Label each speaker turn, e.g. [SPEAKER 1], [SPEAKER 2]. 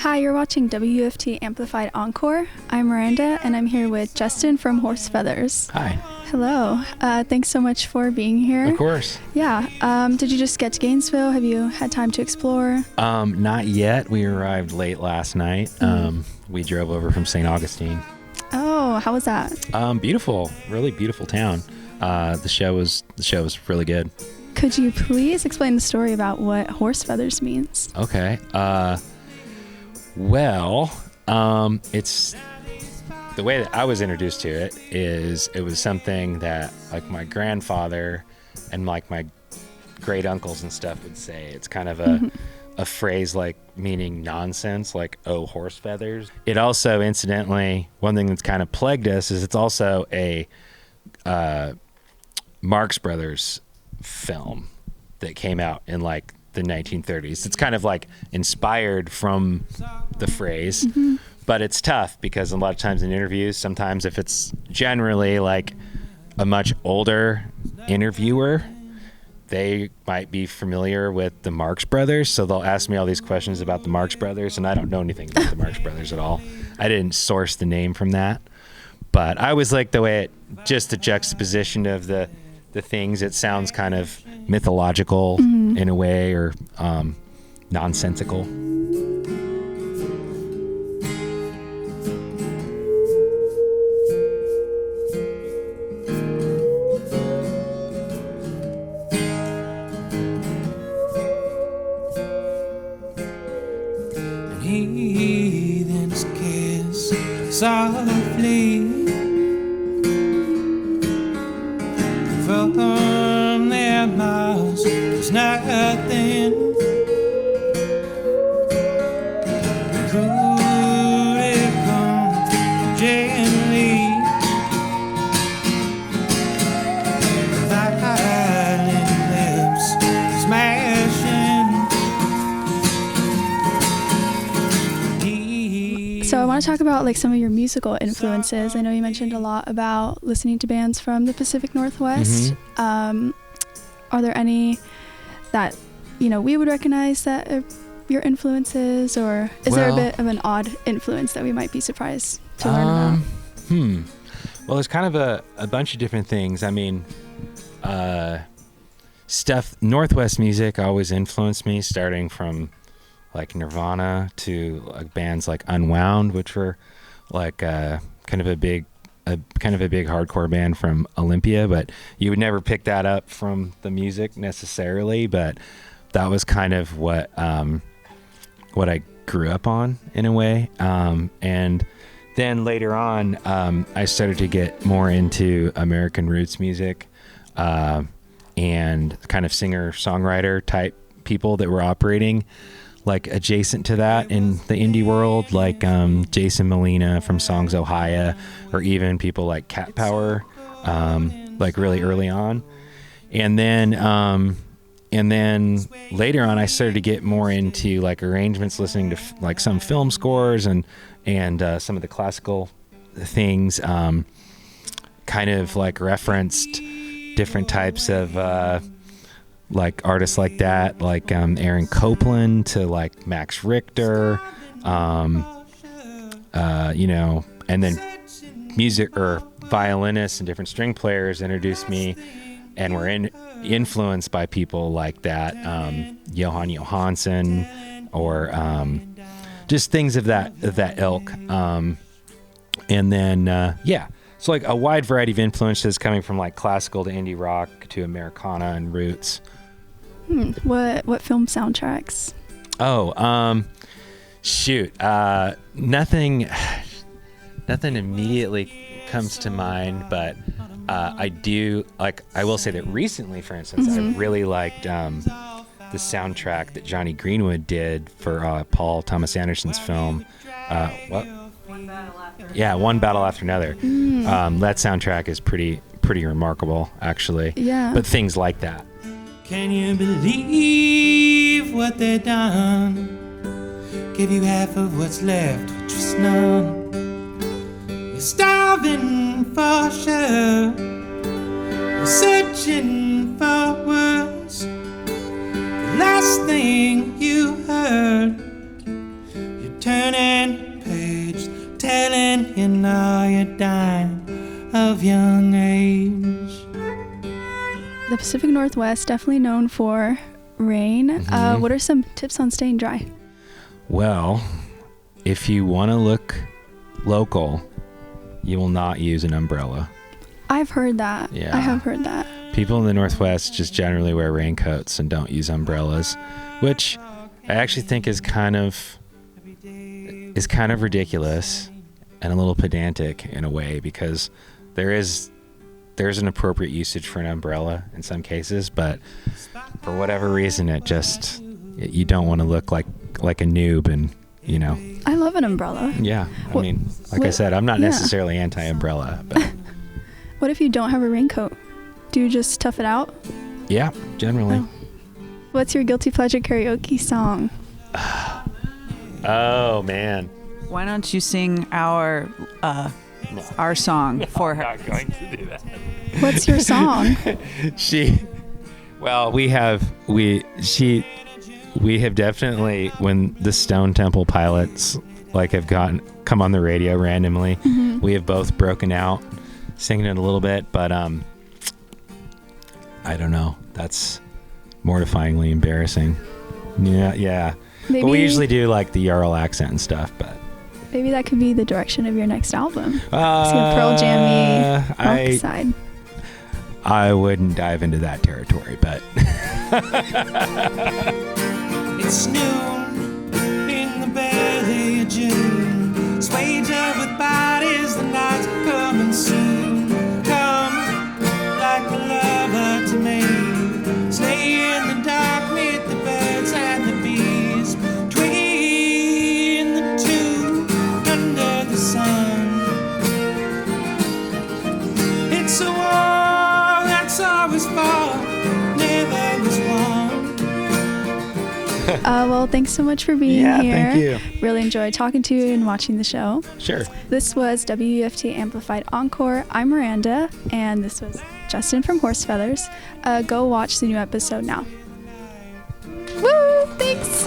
[SPEAKER 1] Hi, you're watching WUFT Amplified Encore. I'm Miranda, and I'm here with Justin from Horse Feathers.
[SPEAKER 2] Hi.
[SPEAKER 1] Hello. Thanks so much for being here.
[SPEAKER 2] Of course.
[SPEAKER 1] Yeah. Did you just get to Gainesville? Have you had time to explore?
[SPEAKER 2] Not yet. We arrived late last night. We drove over from St. Augustine.
[SPEAKER 1] Oh, how was that?
[SPEAKER 2] Beautiful. Really beautiful town. The show was really good.
[SPEAKER 1] Could you please explain the story about what Horse Feathers means?
[SPEAKER 2] Okay. It's the way that I was introduced to it is it was something that like my grandfather and like my great uncles and stuff would say. It's kind of a phrase like meaning nonsense, like, oh, horse feathers. It also, incidentally, one thing that's kind of plagued us is it's also a Marx Brothers film that came out in like the 1930s. It's kind of like inspired from the phrase, but it's tough because a lot of times in interviews, sometimes if it's generally like a much older interviewer, they might be familiar with the Marx Brothers, so they'll ask me all these questions about the Marx Brothers, and I don't know anything about the Marx Brothers at all. I didn't source the name from that, but I was like the way just the juxtaposition of the things, it sounds kind of mythological in a way, or nonsensical.
[SPEAKER 3] And heathens kiss softly from their mouths. There's nothing critical, gently, violin lips smashing.
[SPEAKER 1] So I want to talk about like some of your musical influences. I know you mentioned a lot about listening to bands from the Pacific Northwest. Are there any that, you know, we would recognize that are your influences, or is there a bit of an odd influence that we might be surprised to learn about?
[SPEAKER 2] Well, there's kind of a bunch of different things. I mean, Northwest music always influenced me, starting from like Nirvana to like bands like Unwound, which were like kind of a big hardcore band from Olympia, but you would never pick that up from the music necessarily. But that was kind of what I grew up on in a way. And then later on, I started to get more into American roots music and kind of singer-songwriter type people that were operating like adjacent to that in the indie world, like Jason Molina from Songs Ohio, or even people like Cat Power, like really early on. And then later on, I started to get more into like arrangements, listening to like some film scores and some of the classical things, kind of like referenced different types of like artists like that, like Aaron Copland to like Max Richter, you know, and then music or violinists and different string players introduced me and were influenced by people like that, Johan Johansson, or just things of that ilk. And then so like a wide variety of influences coming from like classical to indie rock to Americana and roots.
[SPEAKER 1] What film soundtracks?
[SPEAKER 2] Nothing immediately comes to mind, but I will say that recently, for instance, I really liked the soundtrack that Johnny Greenwood did for Paul Thomas Anderson's film. One Battle After Another. That soundtrack is pretty remarkable, actually.
[SPEAKER 1] Yeah.
[SPEAKER 2] But things like that.
[SPEAKER 3] Can you believe what they done? Give you half of what's left, which was none. You're starving for sure. You're searching for words. The last thing you heard, you turned you know you're dying of young age.
[SPEAKER 1] The Pacific Northwest, definitely known for rain. What are some tips on staying dry?
[SPEAKER 2] Well, if you want to look local, you will not use an umbrella.
[SPEAKER 1] I've heard that.
[SPEAKER 2] Yeah.
[SPEAKER 1] I have heard that.
[SPEAKER 2] People in the Northwest just generally wear raincoats and don't use umbrellas, which I actually think is kind of ridiculous and a little pedantic in a way, because there's an appropriate usage for an umbrella in some cases, but for whatever reason you don't want to look like a noob, and you know.
[SPEAKER 1] I love an umbrella.
[SPEAKER 2] Yeah. I mean, I said, I'm not necessarily anti-umbrella, but
[SPEAKER 1] what if you don't have a raincoat? Do you just tough it out?
[SPEAKER 2] Yeah, generally.
[SPEAKER 1] Oh. What's your guilty pleasure karaoke song?
[SPEAKER 2] Oh man.
[SPEAKER 4] Why don't you sing our song for her?
[SPEAKER 2] I'm not going to do that.
[SPEAKER 1] What's your song?
[SPEAKER 2] We have definitely, when the Stone Temple Pilots have come on the radio randomly, we have both broken out singing it a little bit, but I don't know. That's mortifyingly embarrassing. Yeah.
[SPEAKER 1] Maybe,
[SPEAKER 2] but we usually do the Jarl accent and stuff, but
[SPEAKER 1] maybe that could be the direction of your next album. It's a Pearl Jammy rock side.
[SPEAKER 2] I wouldn't dive into that territory, but
[SPEAKER 3] It's noon in the belly of June. Swage up with bodies, the night's coming soon. Come like a lover to me. Stay in the dark, meet the birds and the bees. Between the two, under the sun. It's a war that's always fought, never was won.
[SPEAKER 1] Well, thanks so much for being here.
[SPEAKER 2] Thank you.
[SPEAKER 1] Really enjoyed talking to you and watching the show.
[SPEAKER 2] Sure.
[SPEAKER 1] This was WUFT Amplified Encore. I'm Miranda, and this was Justin from Horse Feathers. Go watch the new episode now. Woo! Thanks!